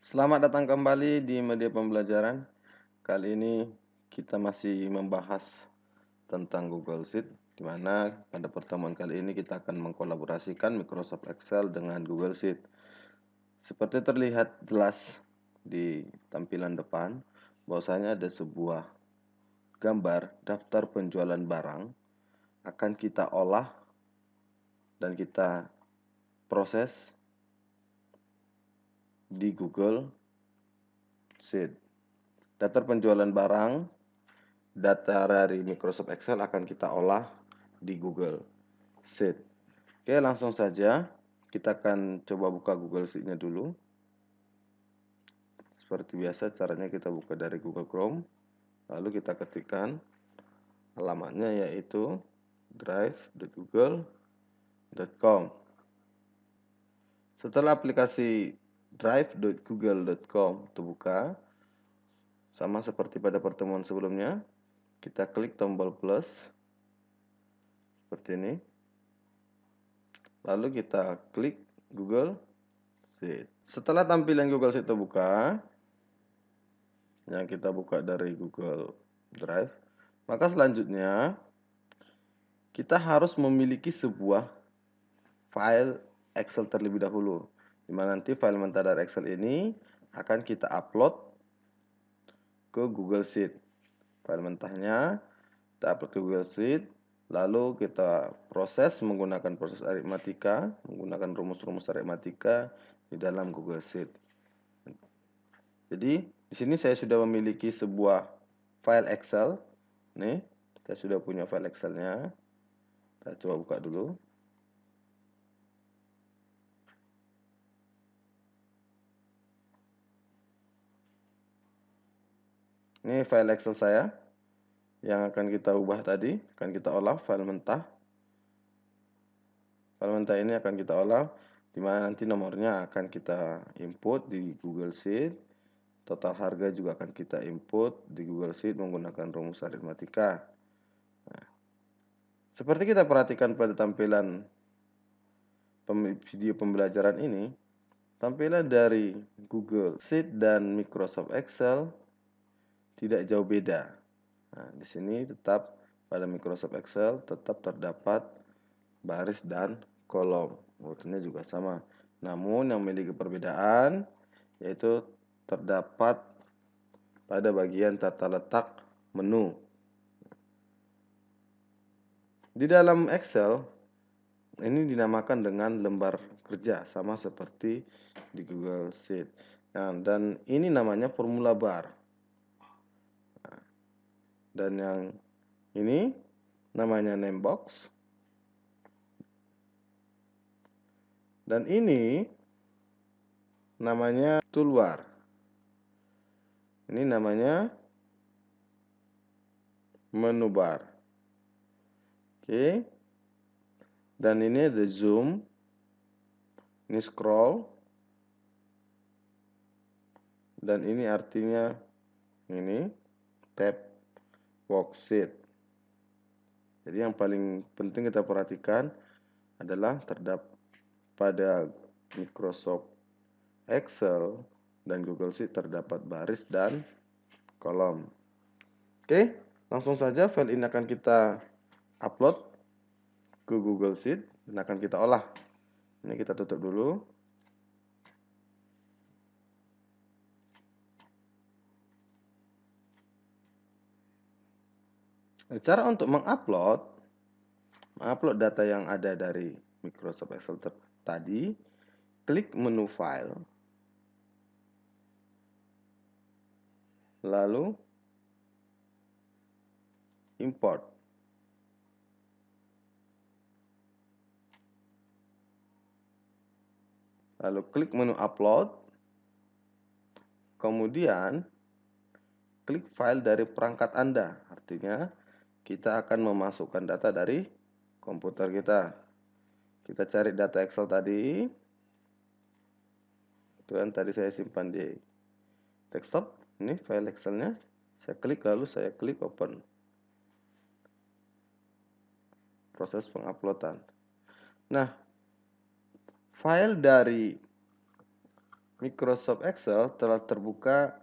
Selamat datang kembali di media pembelajaran. Kali ini kita masih membahas tentang Google Sheet, di mana pada pertemuan kali ini kita akan mengkolaborasikan Microsoft Excel dengan Google Sheet. Seperti terlihat jelas di tampilan depan, bahwasanya ada sebuah gambar daftar penjualan barang akan kita olah dan kita proses di Google Sheet. Daftar penjualan barang data dari Microsoft Excel akan kita olah di Google Sheet. Oke, langsung saja kita akan coba buka Google Sheet-nya dulu. Seperti biasa caranya kita buka dari Google Chrome, lalu kita ketikkan alamatnya yaitu drive.google.com. Setelah aplikasi drive.google.com terbuka, sama seperti pada pertemuan sebelumnya, kita klik tombol plus seperti ini. Lalu kita klik Google Sheet. Setelah tampilan Google Sheet terbuka, yang kita buka dari Google Drive, maka selanjutnya kita harus memiliki sebuah file Excel terlebih dahulu, di mana nanti file mentah dari Excel ini akan kita upload ke Google Sheet. File mentahnya kita upload ke Google Sheet, lalu kita proses menggunakan proses aritmatika, menggunakan rumus-rumus aritmatika di dalam Google Sheet. Jadi, di sini saya sudah memiliki sebuah file Excel. Nih, saya sudah punya file Excel-nya. Kita coba buka dulu. Ini file Excel saya yang akan kita ubah tadi, akan kita olah file mentah. File mentah ini akan kita olah, di mana nanti nomornya akan kita input di Google Sheet. Total harga juga akan kita input di Google Sheet menggunakan rumus aritmatika. Nah, seperti kita perhatikan pada tampilan video pembelajaran ini, tampilan dari Google Sheet dan Microsoft Excel tidak jauh beda. Nah, di sini tetap pada Microsoft Excel tetap terdapat baris dan kolom. Urutannya juga sama. Namun yang memiliki perbedaan yaitu terdapat pada bagian tata letak menu. Di dalam Excel ini dinamakan dengan lembar kerja, sama seperti di Google Sheet. Nah, dan ini namanya formula bar. Nah, dan yang ini namanya name box. Dan ini namanya toolbar. Ini namanya menu bar. Oke. Dan ini ada zoom. Ini scroll. Dan ini artinya ini tab worksheet. Jadi yang paling penting kita perhatikan adalah terdapat pada Microsoft Excel dan Google Sheet terdapat baris dan kolom. Oke, langsung saja file ini akan kita upload ke Google Sheet dan akan kita olah. Ini kita tutup dulu. Cara untuk mengupload data yang ada dari Microsoft Excel tadi, klik menu file, lalu import. Lalu klik menu upload, kemudian klik file dari perangkat Anda. Artinya kita akan memasukkan data dari komputer kita. Kita cari data Excel tadi. Itu kan tadi saya simpan di desktop. Ini file Excelnya. Saya klik lalu saya klik open. Proses penguploadan. Nah, file dari Microsoft Excel telah terbuka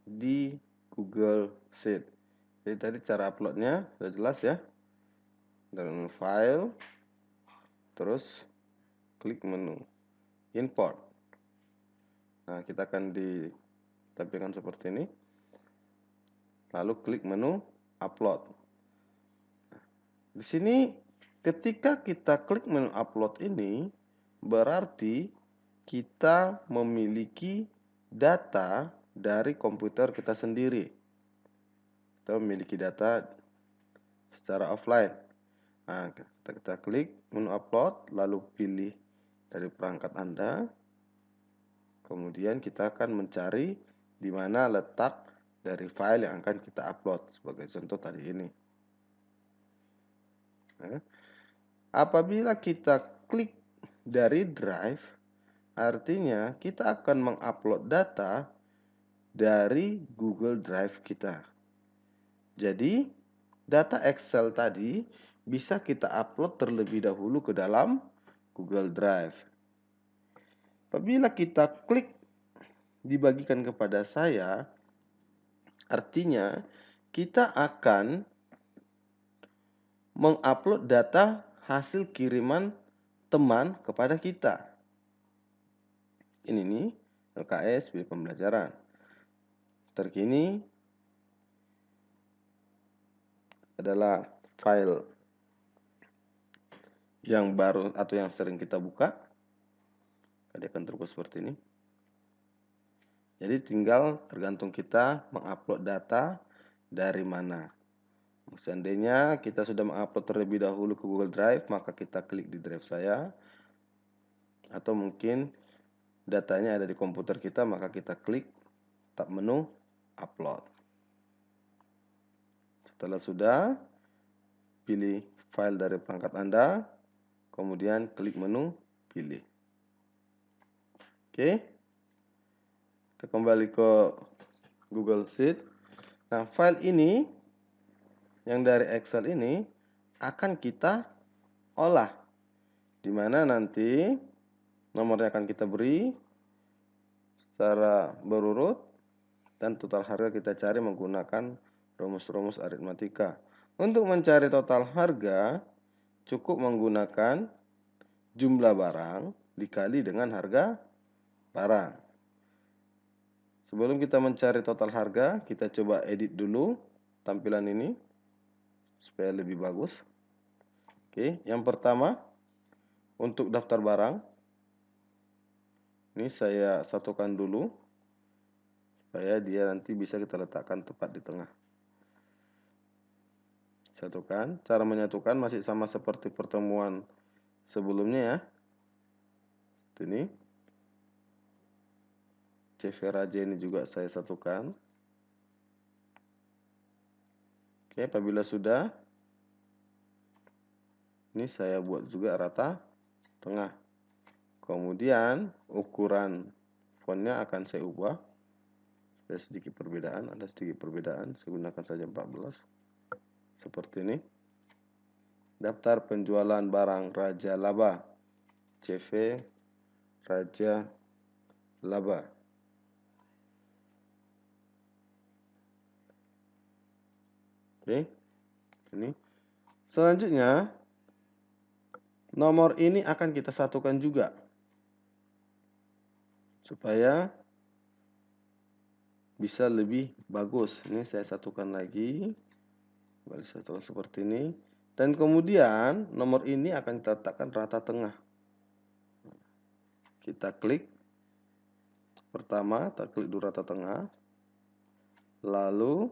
di Google Sheet. Jadi tadi cara uploadnya sudah jelas ya. Dari menu file, terus klik menu import. Nah, kita akan ditampilkan seperti ini. Lalu klik menu upload. Di sini ketika kita klik menu upload ini, berarti kita memiliki data dari komputer kita sendiri. Kita memiliki data secara offline. Nah, kita klik menu upload, lalu pilih dari perangkat Anda. Kemudian kita akan mencari di mana letak dari file yang akan kita upload. Sebagai contoh tadi ini. Nah, apabila kita klik dari drive, artinya kita akan mengupload data dari Google Drive kita. Jadi, data Excel tadi bisa kita upload terlebih dahulu ke dalam Google Drive. Apabila kita klik dibagikan kepada saya, artinya kita akan mengupload data hasil kiriman teman kepada kita. Ini nih, LKS biaya pembelajaran. Terkini adalah file yang baru atau yang sering kita buka. Dia akan terbuka seperti ini. Jadi tinggal tergantung kita mengupload data dari mana. Seandainya kita sudah mengupload terlebih dahulu ke Google Drive, maka kita klik di drive saya. Atau mungkin datanya ada di komputer kita, maka kita klik tab menu upload. Setelah sudah, pilih file dari perangkat Anda, kemudian klik menu pilih. Oke. Kita kembali ke Google Sheet. Nah, file ini yang dari Excel ini akan kita olah, di mana nanti nomornya akan kita beri secara berurut dan total harga kita cari menggunakan rumus-rumus aritmatika. Untuk mencari total harga cukup menggunakan jumlah barang dikali dengan harga barang. Sebelum kita mencari total harga, kita coba edit dulu tampilan ini supaya lebih bagus. Oke, yang pertama untuk daftar barang. Ini saya satukan dulu supaya dia nanti bisa kita letakkan tepat di tengah. Satukan. Cara menyatukan masih sama seperti pertemuan sebelumnya ya. Ini CV Raja ini juga saya satukan. Oke, apabila sudah, ini saya buat juga rata tengah. Kemudian ukuran fontnya akan saya ubah. Ada sedikit perbedaan, saya gunakan saja 14. Seperti ini. Daftar penjualan barang Raja Laba. CV Raja Laba. Oke, ini. Selanjutnya, nomor ini akan kita satukan juga. Supaya bisa lebih bagus. Ini saya satukan lagi. Kembali satukan seperti ini. Dan kemudian, nomor ini akan kita letakkan rata tengah. Kita klik. Pertama, kita klik dulu rata tengah. Lalu,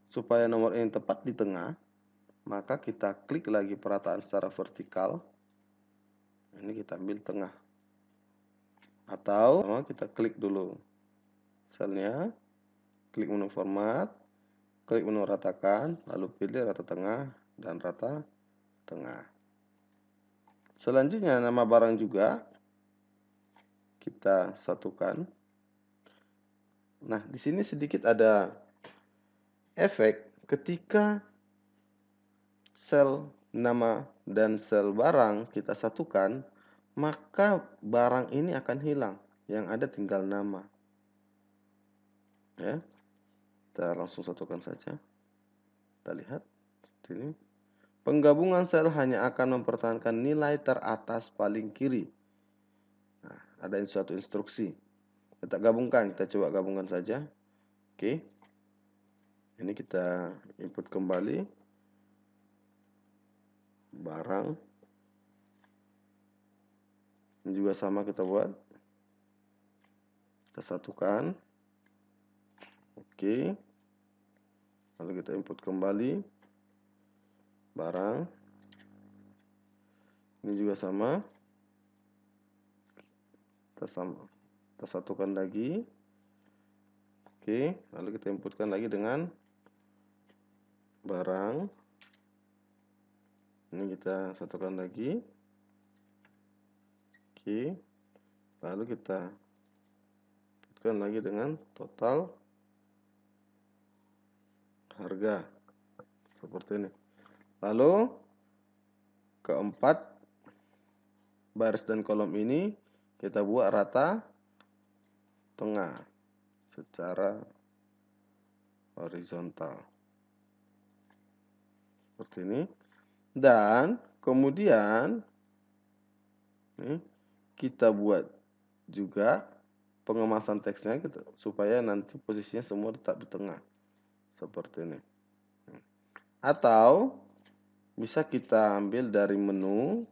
supaya nomor ini tepat di tengah, maka kita klik lagi perataan secara vertikal. Ini kita ambil tengah. Atau kita klik dulu selnya, klik menu format, klik menu ratakan, lalu pilih rata tengah dan rata tengah. Selanjutnya nama barang juga kita satukan. Nah, di sini sedikit ada efek ketika sel nama dan sel barang kita satukan, maka barang ini akan hilang. Yang ada tinggal nama. Ya, kita langsung satukan saja. Kita lihat seperti ini. Penggabungan sel hanya akan mempertahankan nilai teratas paling kiri. Nah, ada suatu instruksi. Kita gabungkan, kita coba gabungkan saja. Oke. Ini kita input kembali. Barang. Ini juga sama kita buat. Kita satukan. Oke. Lalu kita input kembali. Barang. Ini juga sama. Kita satukan lagi. Oke. Lalu kita inputkan lagi dengan barang. Ini kita satukan lagi. Oke. Lalu kita inputkan lagi dengan total harga. Seperti ini. Lalu keempat baris dan kolom ini kita buat rata tengah secara horizontal. Seperti ini. Dan kemudian kita buat juga pengemasan teksnya gitu, supaya nanti posisinya semua tetap di tengah. Seperti ini. Atau bisa kita ambil dari menu.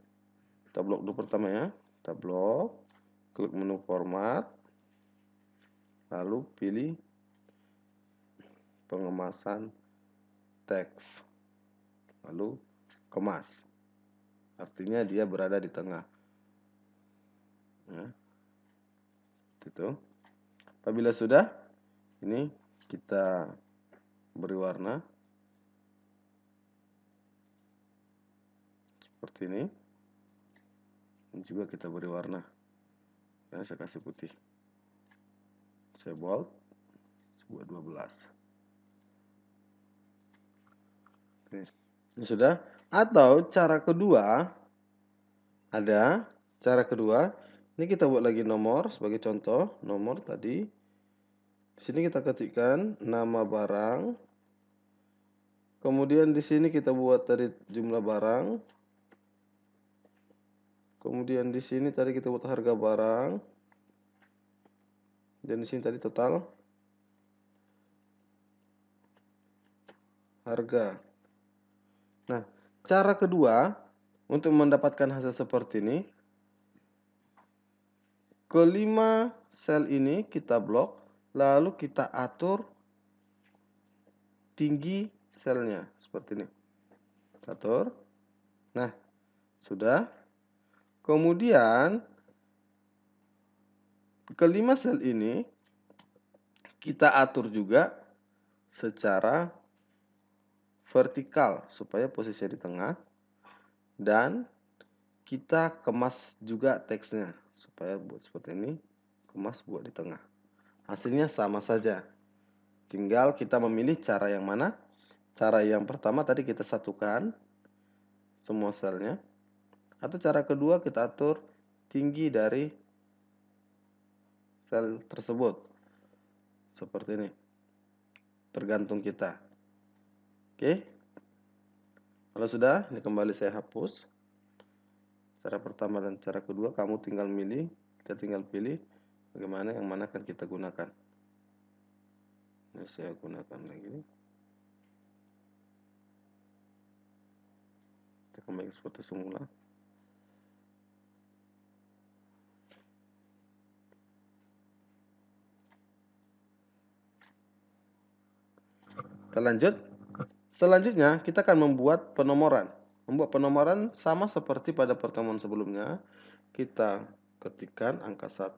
Kita blok dulu pertama ya. Kita blok, klik menu format, lalu pilih pengemasan teks, lalu kemas. Artinya dia berada di tengah. Ya. Itu. Apabila sudah, ini kita beri warna seperti ini. Ini juga kita beri warna. Nah, saya kasih putih. Saya bold, buat 12. Ini sudah. Atau cara kedua, ada cara kedua. Ini kita buat lagi nomor sebagai contoh. Nomor tadi. Di sini kita ketikkan nama barang. Kemudian di sini kita buat tadi jumlah barang. Kemudian di sini tadi kita buat harga barang. Dan di sini tadi total harga. Nah, cara kedua untuk mendapatkan hasil seperti ini, kelima sel ini kita blok, lalu kita atur tinggi selnya seperti ini. Atur. Nah, sudah. Kemudian kelima sel ini kita atur juga secara vertikal supaya posisinya di tengah, dan kita kemas juga teksnya supaya buat seperti ini, kemas buat di tengah. Hasilnya sama saja. Tinggal kita memilih cara yang mana. Cara yang pertama tadi kita satukan semua selnya. Atau cara kedua kita atur tinggi dari sel tersebut. Seperti ini. Tergantung kita. Oke. Kalau sudah, ini kembali saya hapus. Cara pertama dan cara kedua kamu tinggal milih. Kita tinggal pilih bagaimana yang mana akan kita gunakan. Ini saya gunakan lagi. Kita kembali seperti semula. Kita lanjut. Selanjutnya kita akan membuat penomoran. Membuat penomoran sama seperti pada pertemuan sebelumnya. Kita ketikkan angka 1,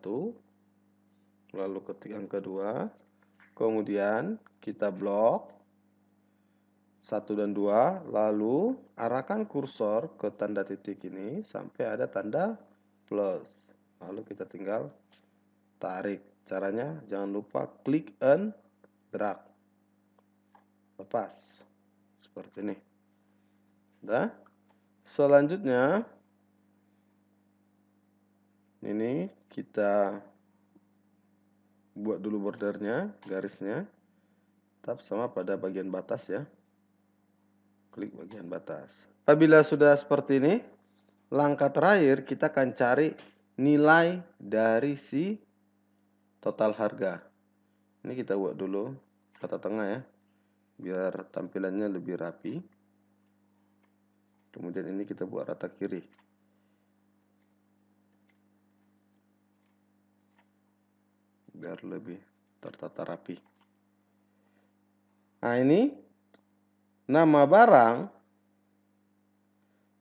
lalu ketik angka 2, kemudian kita blok 1 dan 2, lalu arahkan kursor ke tanda titik ini sampai ada tanda plus. Lalu kita tinggal tarik. Caranya jangan lupa klik and drag. Lepas. Seperti ini. Nah, selanjutnya ini kita buat dulu bordernya, garisnya. Tetap sama pada bagian batas ya. Klik bagian batas. Apabila sudah seperti ini, langkah terakhir kita akan cari nilai dari si total harga. Ini kita buat dulu rata tengah ya, biar tampilannya lebih rapi. Kemudian ini kita buat rata kiri. Biar lebih tertata rapi. Nah ini nama barang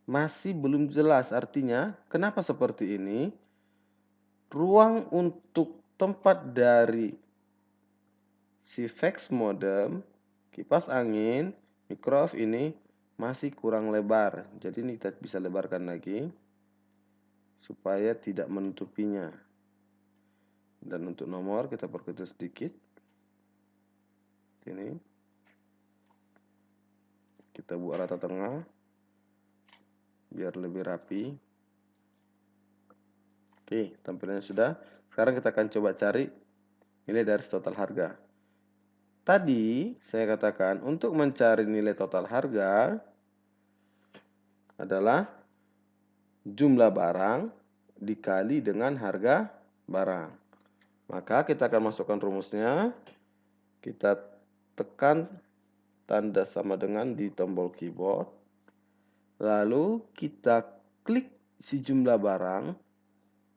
masih belum jelas, artinya kenapa seperti ini? Ruang untuk tempat dari si fax modem, kipas angin, microwave ini masih kurang lebar. Jadi ini kita bisa lebarkan lagi supaya tidak menutupinya. Dan untuk nomor kita perkecil sedikit. Ini kita buat rata tengah biar lebih rapi. Oke, tampilannya sudah. Sekarang kita akan coba cari nilai dari total harga. Tadi saya katakan untuk mencari nilai total harga adalah jumlah barang dikali dengan harga barang. Maka kita akan masukkan rumusnya. Kita tekan tanda sama dengan di tombol keyboard. Lalu kita klik si jumlah barang,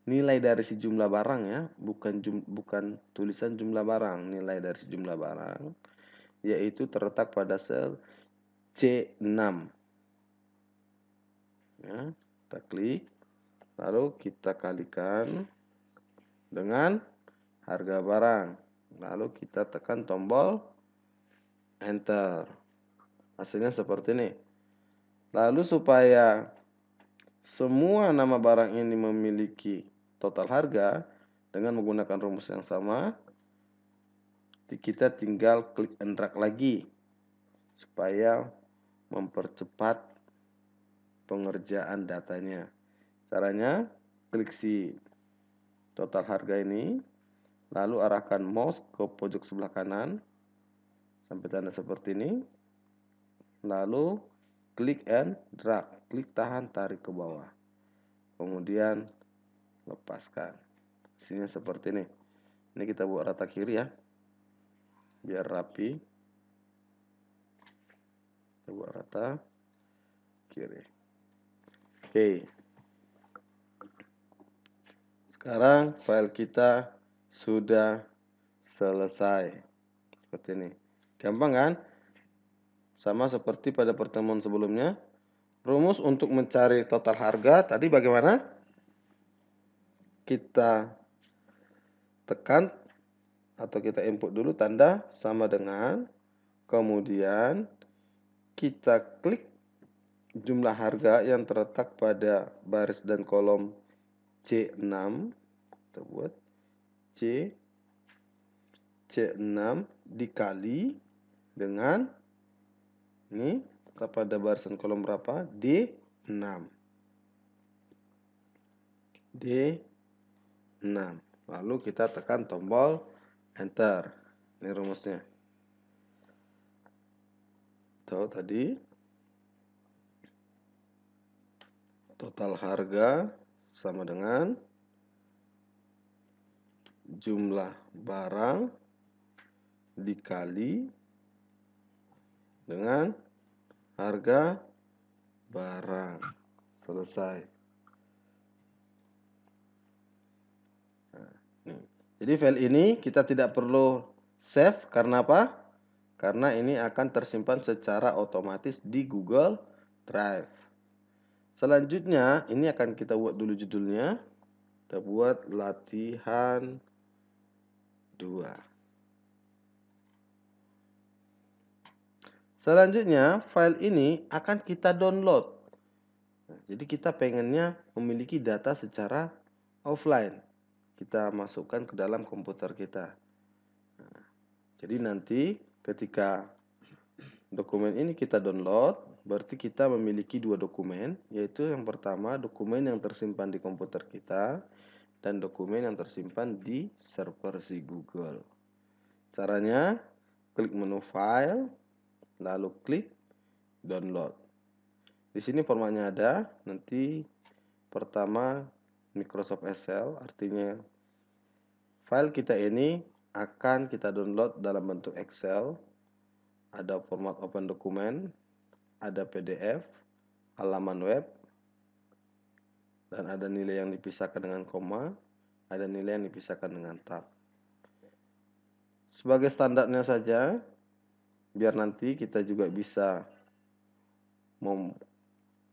nilai dari si jumlah barang ya, bukan tulisan jumlah barang, nilai dari si jumlah barang, yaitu terletak pada sel C6. Ya, kita klik, lalu kita kalikan dengan harga barang, lalu kita tekan tombol enter. Hasilnya seperti ini. Lalu supaya semua nama barang ini memiliki total harga dengan menggunakan rumus yang sama, kita tinggal klik and drag lagi supaya mempercepat pengerjaan datanya. Caranya klik si total harga ini, lalu arahkan mouse ke pojok sebelah kanan sampai tanda seperti ini, lalu klik and drag, klik tahan tarik ke bawah, kemudian lepaskan. Hasilnya seperti ini. Ini kita buat rata kiri ya, biar rapi. Kita buat rata kiri. Oke. Sekarang file kita sudah selesai. Seperti ini. Gampang kan? Sama seperti pada pertemuan sebelumnya. Rumus untuk mencari total harga tadi bagaimana? Kita tekan atau kita input dulu tanda sama dengan, kemudian kita klik jumlah harga yang terletak pada baris dan kolom C6. Kita buat C6 dikali dengan ini pada barisan kolom berapa? D6. D6. Lalu kita tekan tombol enter. Ini rumusnya. Tahu tadi total harga sama dengan jumlah barang dikali dengan harga barang. Selesai. Nah, jadi file ini kita tidak perlu save karena apa? Karena ini akan tersimpan secara otomatis di Google Drive. Selanjutnya ini akan kita buat dulu judulnya. Kita buat latihan 2. Selanjutnya, file ini akan kita download. Nah, jadi kita pengennya memiliki data secara offline. Kita masukkan ke dalam komputer kita. Nah, jadi nanti ketika dokumen ini kita download, berarti kita memiliki dua dokumen, yaitu yang pertama dokumen yang tersimpan di komputer kita, dan dokumen yang tersimpan di server si Google. Caranya, klik menu File, lalu klik Download. Di sini formatnya ada, nanti pertama Microsoft Excel, artinya file kita ini akan kita download dalam bentuk Excel. Ada format open dokumen, ada PDF, halaman web, dan ada nilai yang dipisahkan dengan koma, ada nilai yang dipisahkan dengan tab. Sebagai standarnya saja, biar nanti kita juga bisa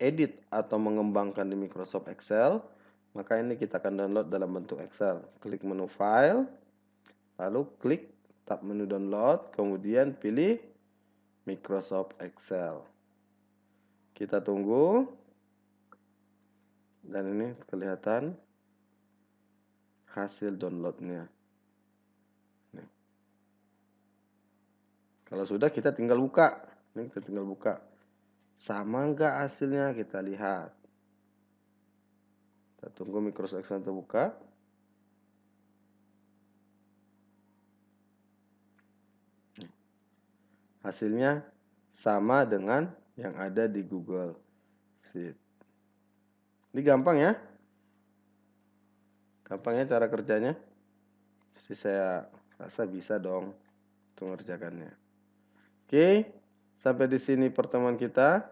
edit atau mengembangkan di Microsoft Excel, maka ini kita akan download dalam bentuk Excel. Klik menu File, lalu klik tab menu Download, kemudian pilih Microsoft Excel. Kita tunggu, dan ini kelihatan hasil downloadnya. Kalau sudah, kita tinggal buka. Ini kita tinggal buka. Sama enggak hasilnya? Kita lihat. Kita tunggu Microsoft Excel terbuka. Hasilnya sama dengan yang ada di Google Sheet. Ini gampang ya? Gampang ya cara kerjanya? Jadi saya rasa bisa dong untuk mengerjakannya. Oke, sampai di sini pertemuan kita.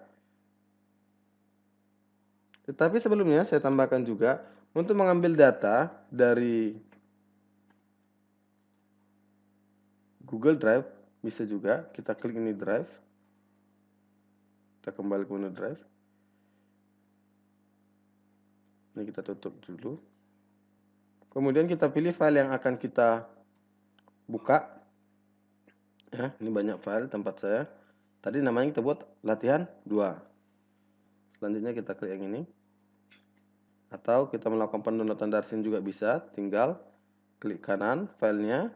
Tetapi sebelumnya saya tambahkan juga, untuk mengambil data dari Google Drive, bisa juga kita klik ini Drive. Kita kembali ke menu Drive. Ini kita tutup dulu. Kemudian kita pilih file yang akan kita buka. Ya, ini banyak file tempat saya. Tadi namanya kita buat latihan 2. Selanjutnya kita klik yang ini. Atau kita melakukan pendownloadan dari sini juga bisa. Tinggal klik kanan filenya,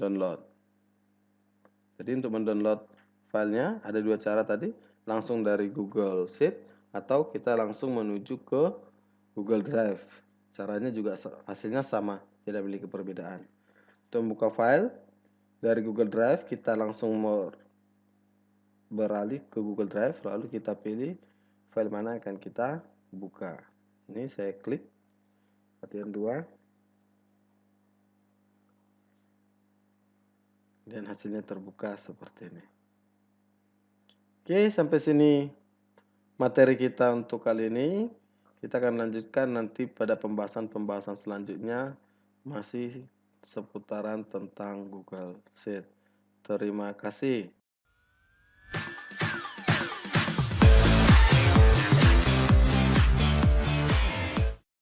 download. Jadi untuk mendownload filenya ada 2 cara tadi. Langsung dari Google Sheet atau kita langsung menuju ke Google Drive. Caranya juga hasilnya sama, tidak memiliki perbedaan. Untuk membuka file dari Google Drive, kita langsung beralih ke Google Drive, lalu kita pilih file mana akan kita buka. Ini saya klik latihan 2. Dan hasilnya terbuka seperti ini. Oke, sampai sini materi kita untuk kali ini. Kita akan lanjutkan nanti pada pembahasan-pembahasan selanjutnya, masih seputaran tentang Google Sheet. Terima kasih.